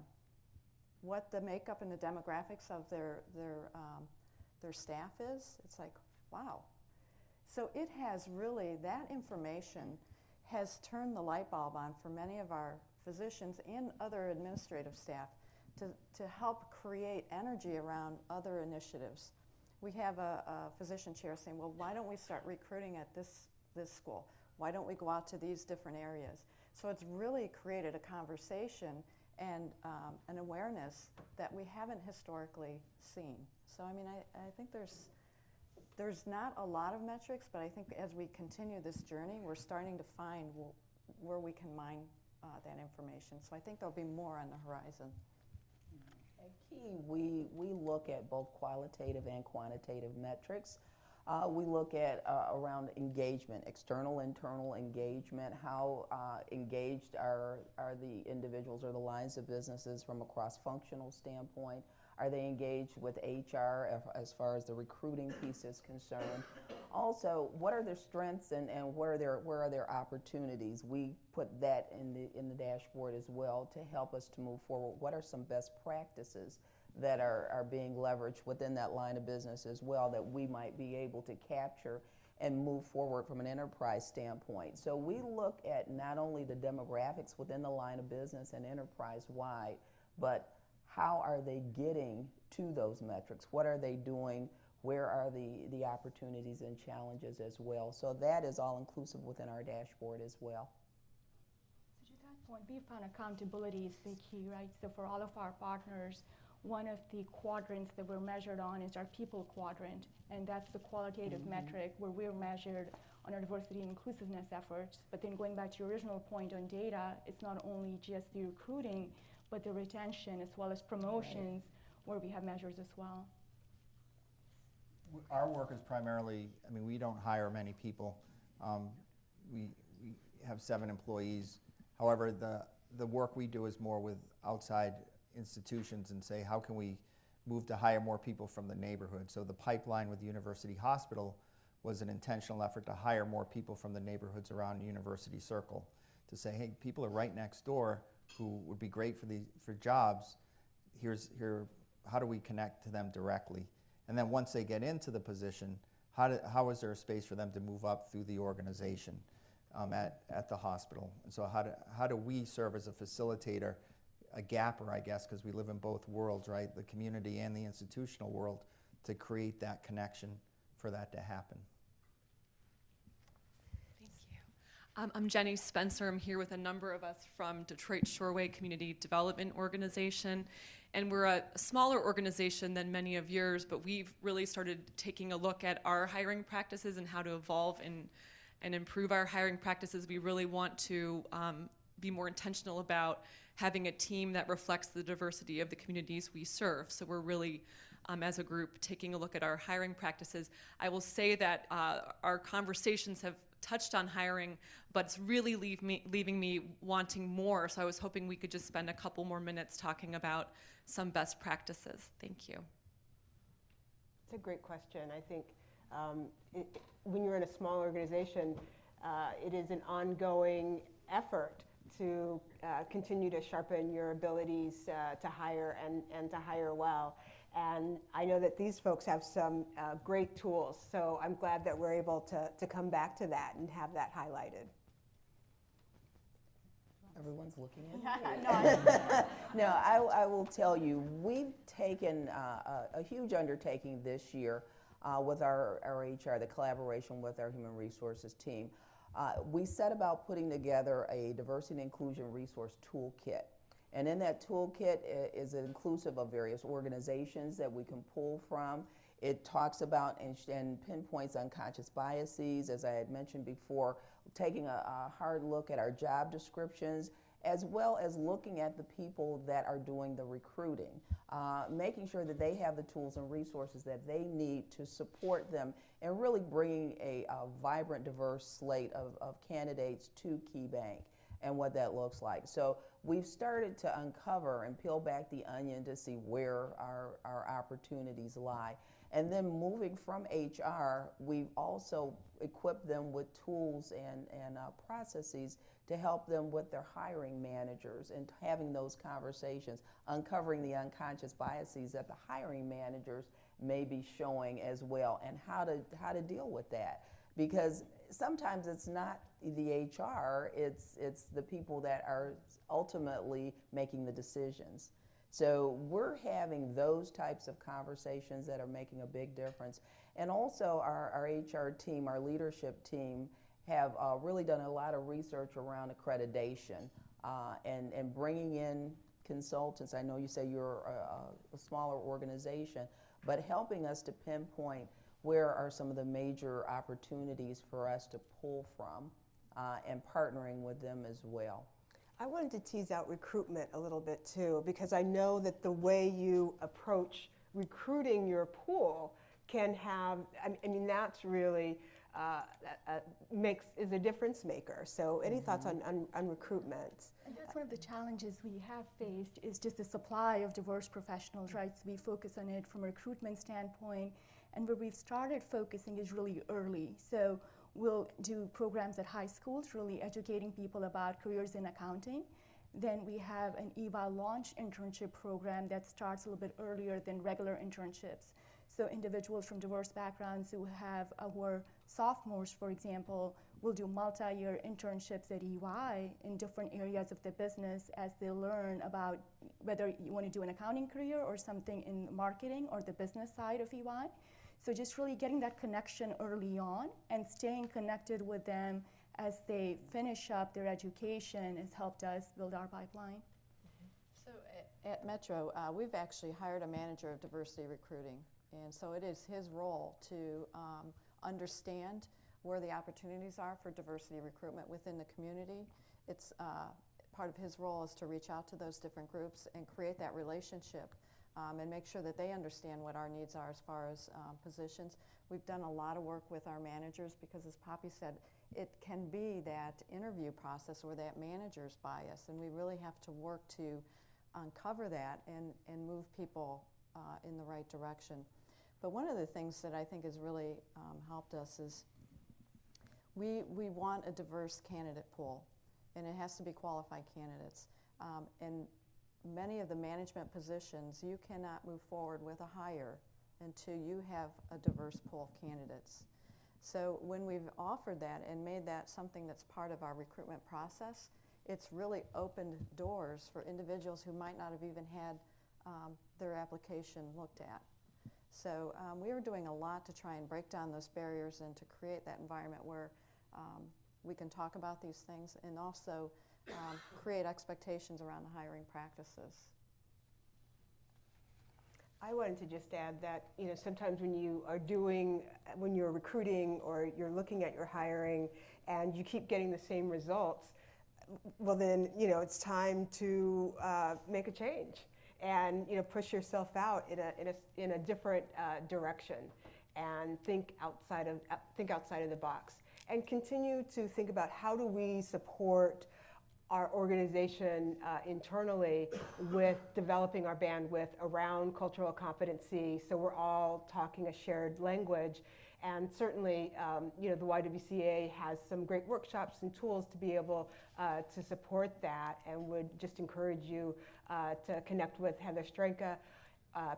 what the makeup and the demographics of their staff is. It's like, wow. So it has really, that information has turned the light bulb on for many of our physicians and other administrative staff to help create energy around other initiatives. We have a physician chair saying, well, why don't we start recruiting at this school? Why don't we go out to these different areas? So it's really created a conversation and an awareness that we haven't historically seen. So I mean, I think there's not a lot of metrics, but I think as we continue this journey, we're starting to find where we can mine that information. So I think there'll be more on the horizon. At Key, we look at both qualitative and quantitative metrics. We look at around engagement, external, internal engagement, how engaged are the individuals or the lines of businesses from a cross-functional standpoint. Are they engaged with HR as far as the recruiting piece is concerned? Also, what are their strengths and where are their opportunities? We put that in the dashboard as well to help us to move forward. What are some best practices that are being leveraged within that line of business as well that we might be able to capture and move forward from an enterprise standpoint? So we look at not only the demographics within the line of business and enterprise-wide, but how are they getting to those metrics? What are they doing? Where are the opportunities and challenges as well? So that is all inclusive within our dashboard as well. So to that point, we found accountability is the key, right? So for all of our partners, one of the quadrants that we're measured on is our people quadrant, and that's the qualitative metric where we're measured on our diversity and inclusiveness efforts. But then going back to your original point on data, it's not only just the recruiting, but the retention as well as promotions, where we have measures as well. Our work is primarily, I mean, we don't hire many people. We have 7 employees. However, the work we do is more with outside institutions and say, how can we move to hire more people from the neighborhood? So the pipeline with University Hospital was an intentional effort to hire more people from the neighborhoods around University Circle, to say, hey, people are right next door who would be great for jobs. How do we connect to them directly? And then once they get into the position, how is there a space for them to move up through the organization at the hospital? And so how do we serve as a facilitator, a gapper, I guess, because we live in both worlds, right? The community and the institutional world, to create that connection for that to happen. I'm Jenny Spencer. I'm here with a number of us from Detroit Shoreway Community Development Organization. And we're a smaller organization than many of yours, but we've really started taking a look at our hiring practices and how to evolve and improve our hiring practices. We really want to be more intentional about having a team that reflects the diversity of the communities we serve. So we're really, as a group, taking a look at our hiring practices. I will say that our conversations have touched on hiring, but it's really leaving me wanting more. So I was hoping we could just spend a couple more minutes talking about some best practices. Thank you. It's a great question. I think when you're in a small organization, it is an ongoing effort to continue to sharpen your abilities to hire and to hire well. And I know that these folks have some great tools, so I'm glad that we're able to come back to that and have that highlighted. Everyone's looking at me. No, I will tell you, we've taken a huge undertaking this year with our HR, the collaboration with our human resources team. We set about putting together a diversity and inclusion resource toolkit. And in that toolkit is inclusive of various organizations that we can pull from. It talks about and pinpoints unconscious biases, as I had mentioned before, taking a hard look at our job descriptions, as well as looking at the people that are doing the recruiting, making sure that they have the tools and resources that they need to support them, and really bringing a vibrant, diverse slate of candidates to KeyBank and what that looks like. So we've started to uncover and peel back the onion to see where our opportunities lie. And then moving from HR, we've also equipped them with tools and processes to help them with their hiring managers and having those conversations, uncovering the unconscious biases that the hiring managers may be showing as well, and how to deal with that. Because sometimes it's not the HR, it's the people that are ultimately making the decisions. So we're having those types of conversations that are making a big difference. And also our HR team, our leadership team, have really done a lot of research around accreditation and bringing in consultants. I know you say you're a smaller organization, but helping us to pinpoint where are some of the major opportunities for us to pull from and partnering with them as well. I wanted to tease out recruitment a little bit too, because I know that the way you approach recruiting your pool can have, I mean, that's really is a difference maker. So any thoughts on recruitment? And that's one of the challenges we have faced is just the supply of diverse professionals, right? So we focus on it from a recruitment standpoint, and where we've started focusing is really early. So we'll do programs at high schools, really educating people about careers in accounting. Then we have an EVA launch internship program that starts a little bit earlier than regular internships. So individuals from diverse backgrounds who were sophomores, for example, will do multi-year internships at EY in different areas of the business as they learn about whether you want to do an accounting career or something in marketing or the business side of EY. So just really getting that connection early on and staying connected with them as they finish up their education has helped us build our pipeline. So at Metro, we've actually hired a manager of diversity recruiting. And so it is his role to understand where the opportunities are for diversity recruitment within the community. It's part of his role is to reach out to those different groups and create that relationship and make sure that they understand what our needs are as far as positions. We've done a lot of work with our managers because, as Poppie said, it can be that interview process or that manager's bias, and we really have to work to uncover that and move people in the right direction. But one of the things that I think has really helped us is we want a diverse candidate pool, and it has to be qualified candidates. And many of the management positions, you cannot move forward with a hire until you have a diverse pool of candidates. So when we've offered that and made that something that's part of our recruitment process, it's really opened doors for individuals who might not have even had their application looked at. So we are doing a lot to try and break down those barriers and to create that environment where we can talk about these things and also create expectations around the hiring practices. I wanted to just add that, you know, sometimes when you're recruiting or you're looking at your hiring and you keep getting the same results, well then, you know, it's time to make a change and, you know, push yourself out in a different direction and think outside of the box and continue to think about how do we support our organization internally with developing our bandwidth around cultural competency, so we're all talking a shared language. And certainly, you know, the YWCA has some great workshops and tools to be able to support that, and would just encourage you to connect with Heather Stranka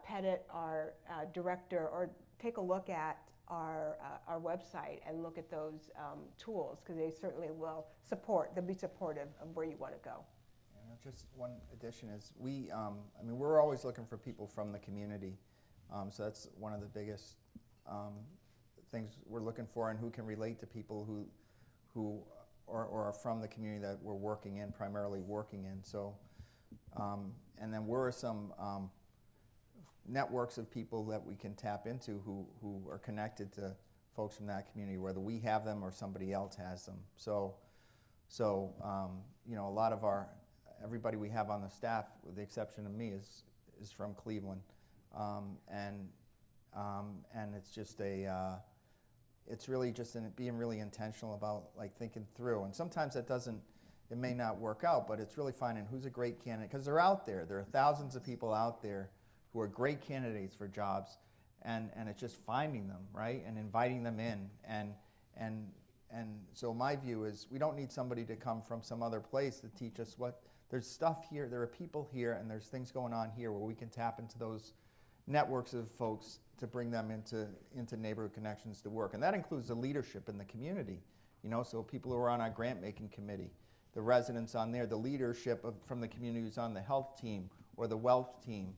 Pettit, our director, or take a look at our website and look at those tools, because they certainly will they'll be supportive of where you want to go. And just one addition is I mean, we're always looking for people from the community. So that's one of the biggest things we're looking for, and who can relate to people who are from the community that we're primarily working in. So, and then we're some networks of people that we can tap into who are connected to folks from that community, whether we have them or somebody else has them. So you know, a lot of everybody we have on the staff, with the exception of me, is from Cleveland, and it's just it's really just being really intentional about like thinking through. And sometimes it may not work out, but it's really finding who's a great candidate, because they're out there. There are thousands of people out there who are great candidates for jobs, and it's just finding them, right, and inviting them in. And so my view is we don't need somebody to come from some other place to teach us there's stuff here, there are people here, and there's things going on here where we can tap into those networks of folks to bring them into neighborhood connections to work. And that includes the leadership in the community, you know, so people who are on our grant making committee, the residents on there, the leadership from the community who's on the health team or the wealth team,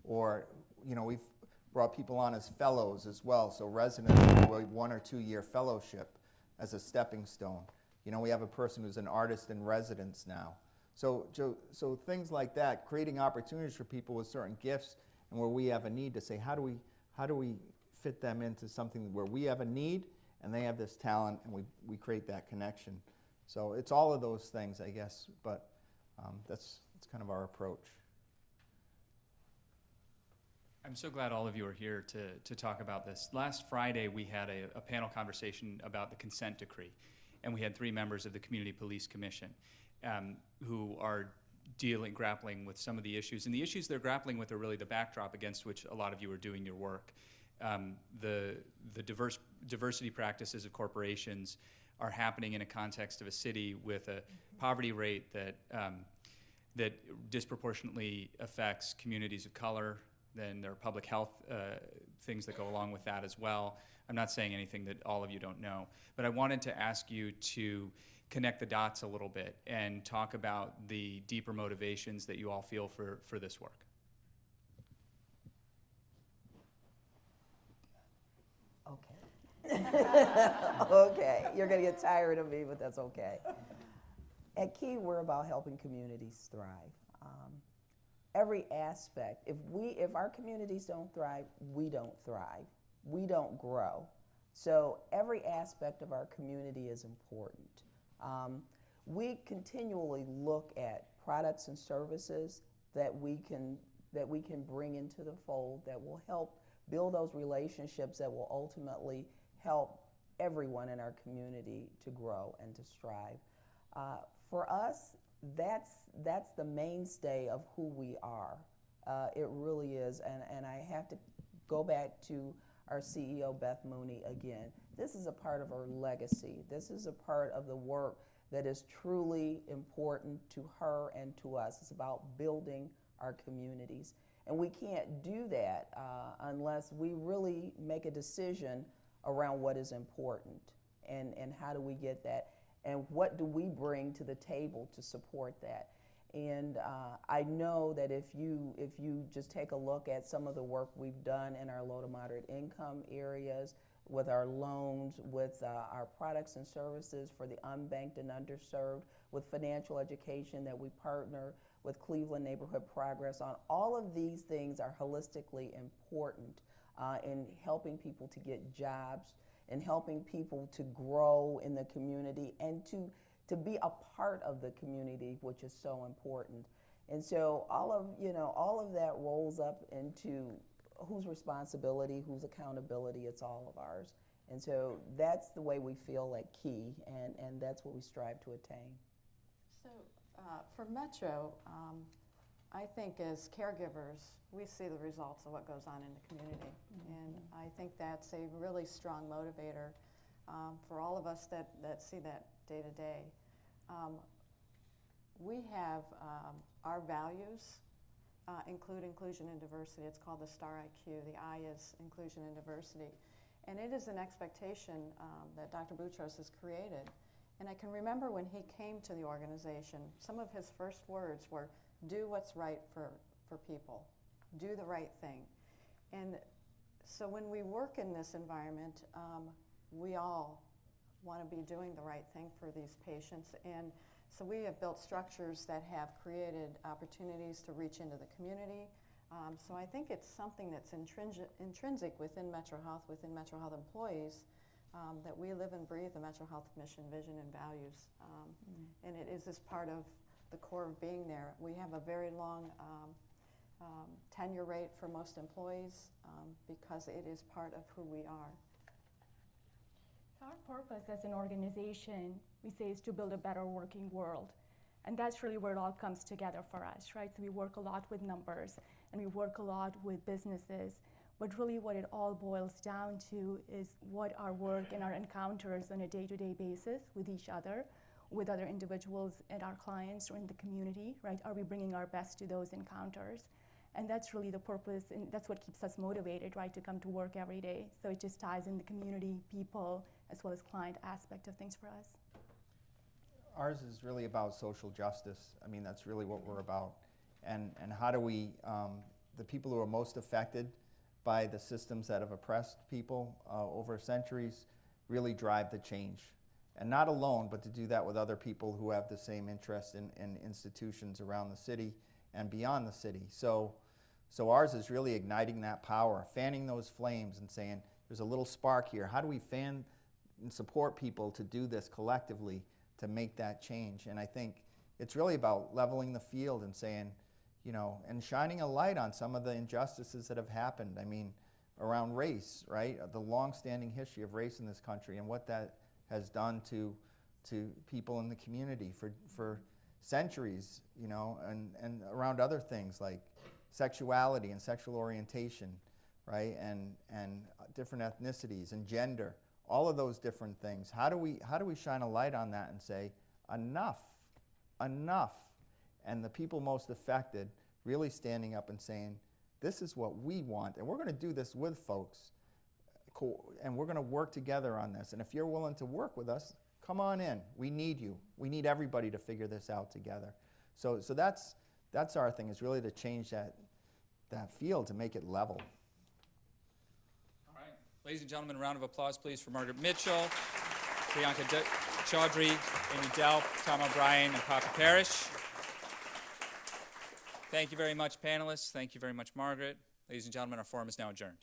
or, you know, we've brought people on as fellows as well, so residents do a 1 or 2 year fellowship as a stepping stone. You know, we have a person who's an artist in residence now. So things like that, creating opportunities for people with certain gifts and where we have a need to say, how do we fit them into something where we have a need and they have this talent, and we create that connection. So it's all of those things, I guess, but that's kind of our approach. I'm so glad all of you are here to talk about this. Last Friday, we had a panel conversation about the consent decree, and we had 3 members of the Community Police Commission who are grappling with some of the issues. And the issues they're grappling with are really the backdrop against which a lot of you are doing your work. The diversity practices of corporations are happening in a context of a city with a poverty rate that disproportionately affects communities of color. Then there are public health things that go along with that as well. I'm not saying anything that all of you don't know, but I wanted to ask you to connect the dots a little bit and talk about the deeper motivations that you all feel for this work. Okay, you're gonna get tired of me, but that's okay. At Key, we're about helping communities thrive. Every aspect, if our communities don't thrive, we don't thrive. We don't grow. So every aspect of our community is important. We continually look at products and services that we can bring into the fold that will help build those relationships that will ultimately help everyone in our community to grow and to strive. For us, that's the mainstay of who we are. It really is, and I have to go back to our CEO, Beth Mooney, again. This is a part of our legacy. This is a part of the work that is truly important to her and to us. It's about building our communities. And we can't do that unless we really make a decision around what is important and how do we get that and what do we bring to the table to support that. And I know that if you just take a look at some of the work we've done in our low to moderate income areas, with our loans, with our products and services for the unbanked and underserved, with financial education that we partner with Cleveland Neighborhood Progress on, all of these things are holistically important in helping people to get jobs, and helping people to grow in the community and to be a part of the community, which is so important. And so all of that rolls up into whose responsibility, whose accountability, it's all of ours. And so that's the way we feel like Key, and that's what we strive to attain. So for Metro, I think as caregivers, we see the results of what goes on in the community. And I think that's a really strong motivator for all of us that see that day to day. We have our values include inclusion and diversity. It's called the STAR IQ. The I is inclusion and diversity. And it is an expectation that Dr. Boutros has created. And I can remember when he came to the organization, some of his first words were, do what's right for people. Do the right thing. And so when we work in this environment, we all want to be doing the right thing for these patients. And so we have built structures that have created opportunities to reach into the community. So I think it's something that's intrinsic within MetroHealth, within MetroHealth employees, that we live and breathe the MetroHealth mission, vision, and values. And it is as part of the core of being there. We have a very long tenure rate for most employees because it is part of who we are. Our purpose as an organization, we say, is to build a better working world. And that's really where it all comes together for us, right? So we work a lot with numbers and we work a lot with businesses, but really what it all boils down to is what our work and our encounters on a day-to-day basis with each other, with other individuals and our clients or in the community, right? Are we bringing our best to those encounters? And that's really the purpose, and that's what keeps us motivated, right, to come to work every day. So it just ties in the community, people, as well as client aspect of things for us. Ours is really about social justice. I mean, that's really what we're about. And how do we, the people who are most affected by the systems that have oppressed people over centuries, really drive the change. And not alone, but to do that with other people who have the same interest in institutions around the city and beyond the city. So ours is really igniting that power, fanning those flames and saying, there's a little spark here. How do we fan and support people to do this collectively to make that change? And I think it's really about leveling the field and saying, and shining a light on some of the injustices that have happened. I mean, around race, right? The long-standing history of race in this country and what that has done to people in the community for centuries, and around other things like sexuality and sexual orientation, right? And different ethnicities and gender, all of those different things. How do we shine a light on that and say, enough, and the people most affected really standing up and saying, this is what we want, and we're going to do this with folks, and we're going to work together on this. And if you're willing to work with us, come on in. We need you. We need everybody to figure this out together. So that's our thing, is really to change that field, to make it level. All right. Ladies and gentlemen, a round of applause, please, for Margaret Mitchell, Priyanka Chaudhry, Amy Delp, Tom O'Brien, and Poppie Parish. Thank you very much, panelists. Thank you very much, Margaret. Ladies and gentlemen, our forum is now adjourned.